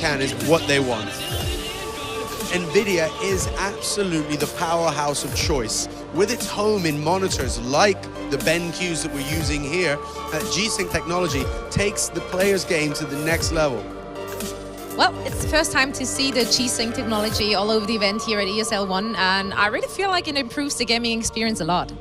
can is what they want. NVIDIA is absolutely the powerhouse of choice. With its home in monitors like the BenQs that we're using here, G-Sync technology takes the player's game to the next level. Well, it's the first time to see the G-Sync technology all over the event here at ESL One, and I really feel like it improves the gaming experience a lot.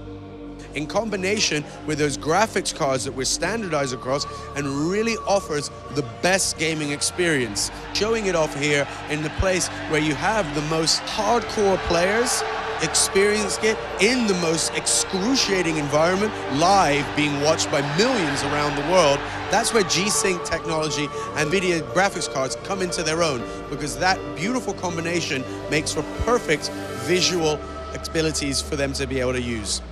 In combination with those graphics cards that we're standardized across, and really offers the best gaming experience. Showing it off here in the place where you have the most hardcore players experiencing it in the most excruciating environment, live, being watched by millions around the world. That's where G-Sync technology and NVIDIA graphics cards come into their own, because that beautiful combination makes for perfect visual abilities for them to be able to use.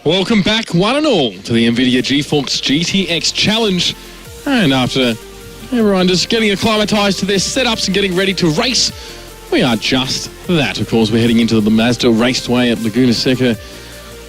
Welcome back, one and all, to the NVIDIA GeForce GTX Challenge. And after everyone just getting acclimatized to their setups and getting ready to race, we are just that. Of course, we're heading into the Mazda Raceway at Laguna Seca.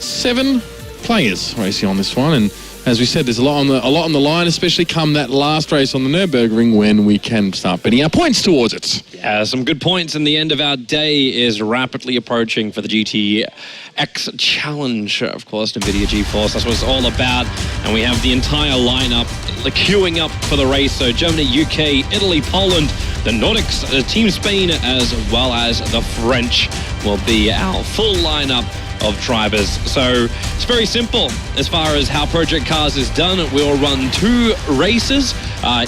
7 players racing on this one, and as we said, there's a lot on the line, especially come that last race on the Nürburgring when we can start betting our points towards it. Yeah, some good points, and the end of our day is rapidly approaching for the GTX Challenge. Of course, NVIDIA GeForce, that's what it's all about, and we have the entire lineup queuing up for the race. So Germany, UK, Italy, Poland, the Nordics, Team Spain, as well as the French will be our full lineup of drivers. So it's very simple as far as how Project Cars is done. We'll run 2 races.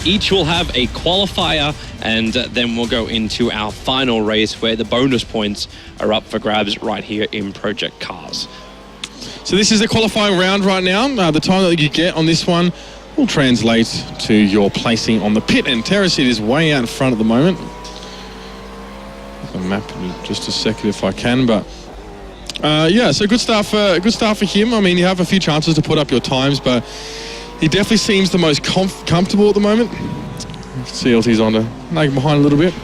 Each will have a qualifier, and then we'll go into our final race where the bonus points are up for grabs right here in Project Cars. So this is the qualifying round right now. The time that you get on this one will translate to your placing on the pit, and Terracid is way out in front at the moment. I'll map in just a second if I can, but yeah, so good start for him. I mean, you have a few chances to put up your times, but he definitely seems the most comfortable at the moment. CLT's on to lag behind a little bit.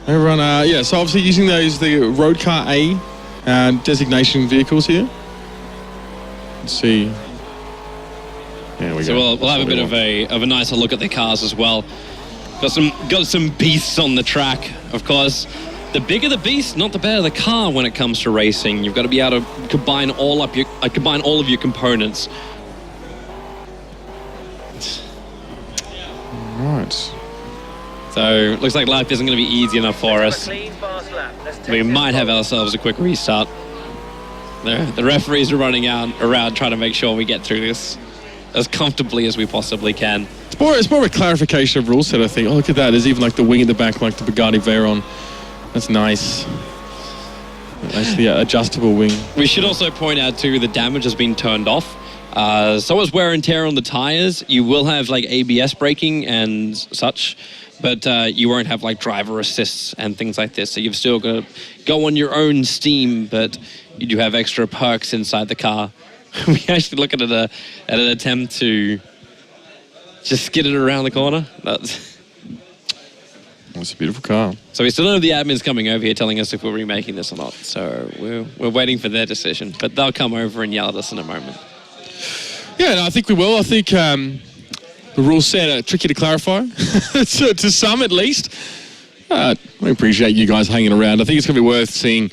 Everyone, yeah, so obviously using the Road Car A designation vehicles here. Let's see. There we go. We'll have a bit of a nicer look at the cars as well. Got some beasts on the track, of course. The bigger the beast, not the better the car when it comes to racing. You've got to be able to combine all of your components. Right. So looks like life isn't going to be easy enough for us. We might have ourselves a quick restart. The referees are running around trying to make sure we get through this as comfortably as we possibly can. It's more of a clarification of rule set, I think. Oh, look at that. There's even like the wing at the back, like the Bugatti Veyron. That's nice. Actually, yeah, adjustable wing. We should also point out too, the damage has been turned off. So is wear and tear on the tires. You will have like ABS braking and such, but you won't have like driver assists and things like this. So you've still got to go on your own steam, but you do have extra perks inside the car. We actually look at an attempt to just skid it around the corner. That's a beautiful car. So we still don't have the admins coming over here telling us if we're remaking this or not. So we're waiting for their decision, but they'll come over and yell at us in a moment. Yeah, no, I think we will. I think the rule set are tricky to clarify, so, to some at least. We appreciate you guys hanging around. I think it's going to be worth seeing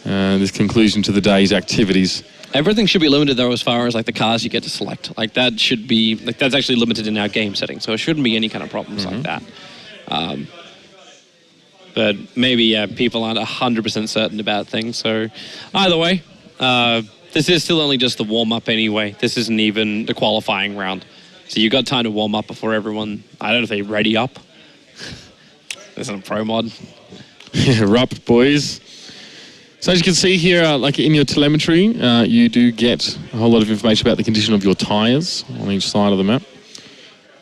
this conclusion to the day's activities. Everything should be limited though, as far as like the cars you get to select. Like that should be that's actually limited in our game setting, so it shouldn't be any kind of problems like that. But maybe people aren't 100% certain about things. So either way, this is still only just the warm up anyway. This isn't even the qualifying round, so you got time to warm up before everyone. I don't know if they ready up. This is a pro mod. Yeah, rup boys. So as you can see here, like in your telemetry, you do get a whole lot of information about the condition of your tyres on each side of the map,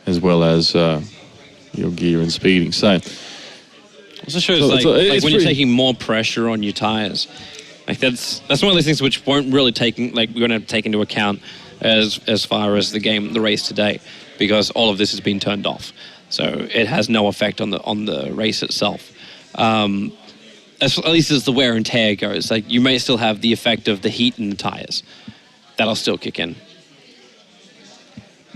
as well as your gear and speeding. So it also shows when you're taking more pressure on your tyres. Like that's one of those things which won't really we're going to take into account as far as the race today, because all of this has been turned off, so it has no effect on the race itself. At least as the wear and tear goes, like you may still have the effect of the heat in the tires. That'll still kick in. All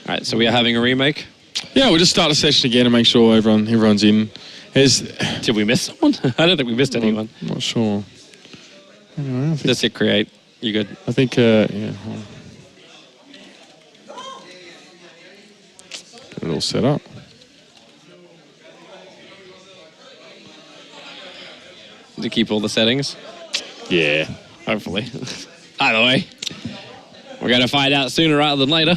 right, so we are having a remake. Yeah, we'll just start a session again and make sure everyone's in. Did we miss someone? I don't think we missed anyone. I'm not sure. Just hit create. You good? I think, yeah. Get it all set up. To keep all the settings? Yeah. Hopefully. Either way, we're going to find out sooner rather than later.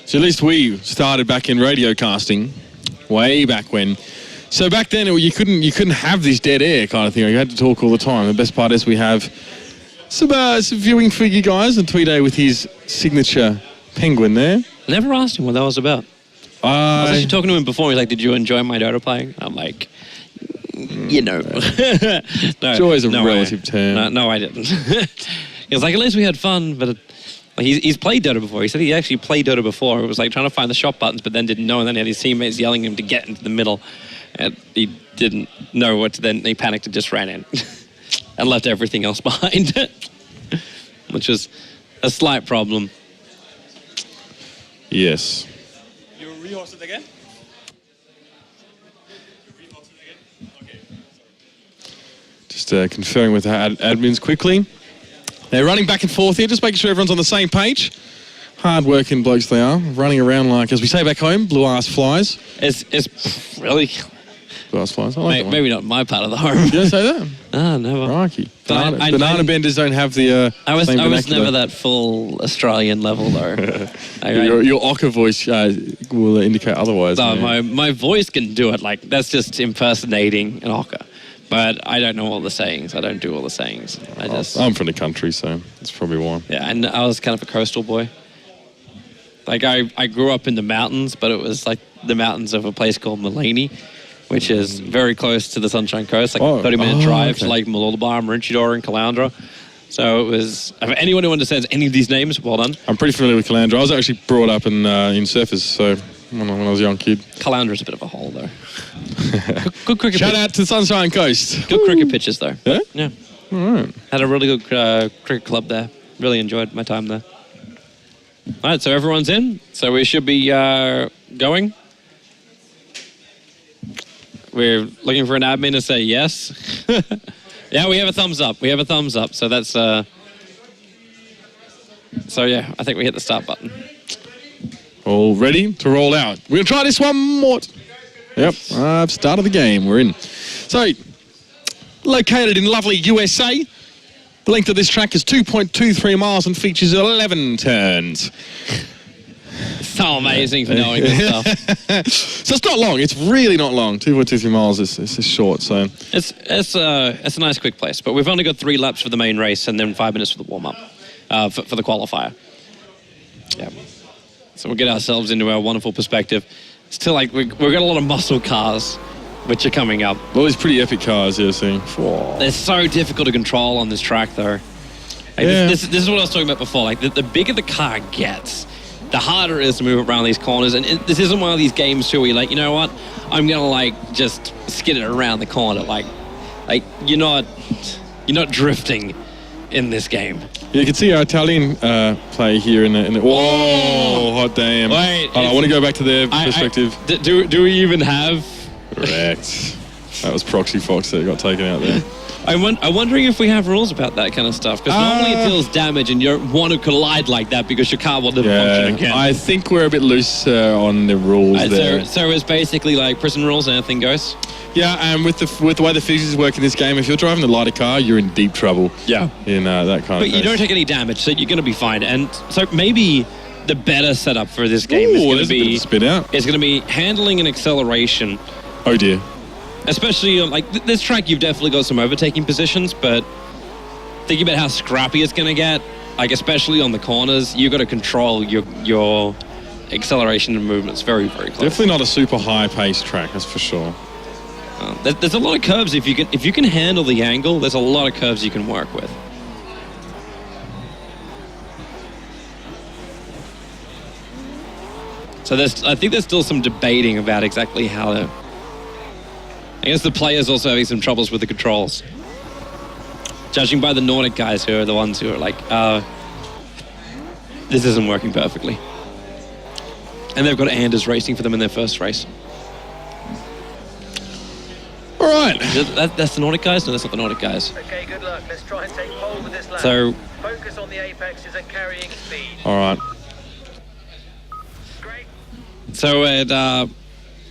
So at least we started back in radio casting, way back when. So back then you couldn't have this dead air kind of thing. You had to talk all the time. The best part is we have some viewing for you guys, and Tweeday with his signature penguin there. I never asked him what that was about. I was actually talking to him before. He's like, "Did you enjoy my Dota playing?" I'm like, "You know." No, joy is a relative term. No, I didn't. He was like, "At least we had fun," but he's played Dota before. He said he actually played Dota before. It was like trying to find the shot buttons, but then didn't know, and then he had his teammates yelling at him to get into the middle, and he didn't know what to. Then he panicked and just ran in. And left everything else behind, which is a slight problem. Yes. You rehost it again? Okay. Just conferring with our admins quickly. They're running back and forth here, just making sure everyone's on the same page. Hard-working blokes they are, running around like, as we say back home, blue-ass flies. It's really... Blue-ass flies, I like that one. Maybe not my part of the home. You don't say that? Ah, never. Crikey. But Banana benders don't have the I was same never vernacular. that full Australian level, though. Your Ocker voice will indicate otherwise. No, man. my voice can do it. Like, that's just impersonating an Ocker. But I don't know all the sayings. I don't do all the sayings. I'm from the country, so that's probably why. Yeah, and I was kind of a coastal boy. Like, I grew up in the mountains, but it was like the mountains of a place called Mulaney, which is very close to the Sunshine Coast, like a 30-minute drive to like Mooloolaba, Maroochydore, and Caloundra. So it was, if anyone who understands any of these names, well done. I'm pretty familiar with Caloundra. I was actually brought up in Surfers, so when I was a young kid. Calandra's a bit of a hole, though. Good cricket Shout out to Sunshine Coast. Good cricket pitches, though. Yeah? Yeah. All right. Had a really good cricket club there. Really enjoyed my time there. All right, so everyone's in. So we should be going. We're looking for an admin to say yes. Yeah, we have a thumbs up. We have a thumbs up. So that's... So yeah, I think we hit the start button. All ready to roll out. We're going to try this one more. Yep, I've started the game. We're in. So, located in lovely USA. The length of this track is 2.23 miles and features 11 turns. So amazing for knowing this stuff. So it's not long. It's really not long. 2.23 miles is short. So it's a nice quick place. But we've only got 3 laps for the main race and then 5 minutes for the warm-up, for the qualifier. Yeah. So we'll get ourselves into our wonderful perspective. Still, like, we've got a lot of muscle cars, which are coming up. all these pretty epic cars here, see. They're so difficult to control on this track, though. Like, Yeah. this is what I was talking about before. Like, the bigger the car gets, the harder it is to move around these corners. And this isn't one of these games, too, where you're like, you know what? I'm going to, like, just skid it around the corner. Like you're not drifting in this game. You can see our Italian play here in the whoa, hot damn. Wait, I want to go back to their perspective. Do we even have... Correct. That was Proxy Fox that got taken out there. I'm wondering if we have rules about that kind of stuff, because normally it deals damage and you don't want to collide like that because your car will never function again. I think we're a bit loose on the rules there. So it's basically like prison rules, anything goes? Yeah, and with the way the physics work in this game, if you're driving the lighter car, you're in deep trouble. Yeah. In that kind of But you don't take any damage, so you're going to be fine. And so maybe the better setup for this game is going to be... spit out. It's going to be handling and acceleration. Oh dear. Especially, like, this track, you've definitely got some overtaking positions, but thinking about how scrappy it's going to get, like, especially on the corners, you've got to control your acceleration and movements very, very close. Definitely not a super high-paced track, that's for sure. There's a lot of curves. If you can handle the angle, there's a lot of curves you can work with. So I think there's still some debating about exactly how to... I guess the players also having some troubles with the controls. Judging by the Nordic guys who are the ones who are like, this isn't working perfectly. And they've got Anders racing for them in their first race. All right. That's the Nordic guys? No, that's not the Nordic guys. Okay, good luck. Let's try and take hold with this lap. So... Focus on the apexes and carrying speed. All right. Great. So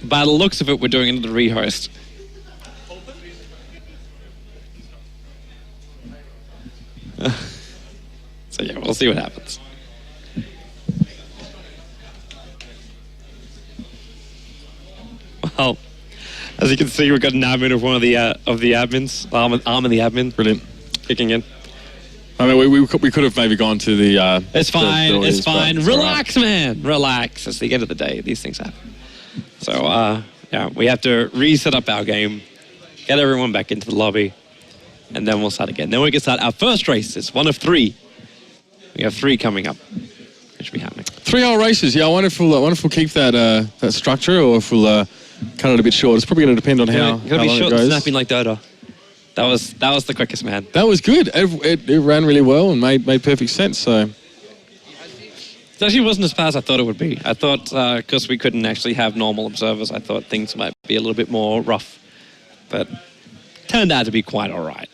by the looks of it, we're doing another rehost. So yeah, we'll see what happens. Well, as you can see, we've got an admin of one of the admins, arm of the admin. Brilliant. Kicking in. I mean, we could have maybe gone to the... It's fine, it's fine. Relax, right. man. Relax. It's the end of the day. These things happen. So, yeah, we have to reset up our game, get everyone back into the lobby, and then we'll start again. Then we can start our first race. It's one of 3. We have 3 coming up, which will be happening. 3-hour races. Yeah, I wonder if we'll keep that structure or if we'll cut it a bit short. It's probably going to depend on how It's going to be long short it and goes. snapping like Dota. That was the quickest, man. That was good. It ran really well and made perfect sense. So It actually wasn't as fast as I thought it would be. I thought, because we couldn't actually have normal observers, I thought things might be a little bit more rough. But turned out to be quite all right.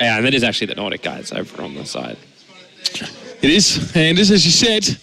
Yeah, and that is actually the Nordic guys over on the side. it is. And as you said,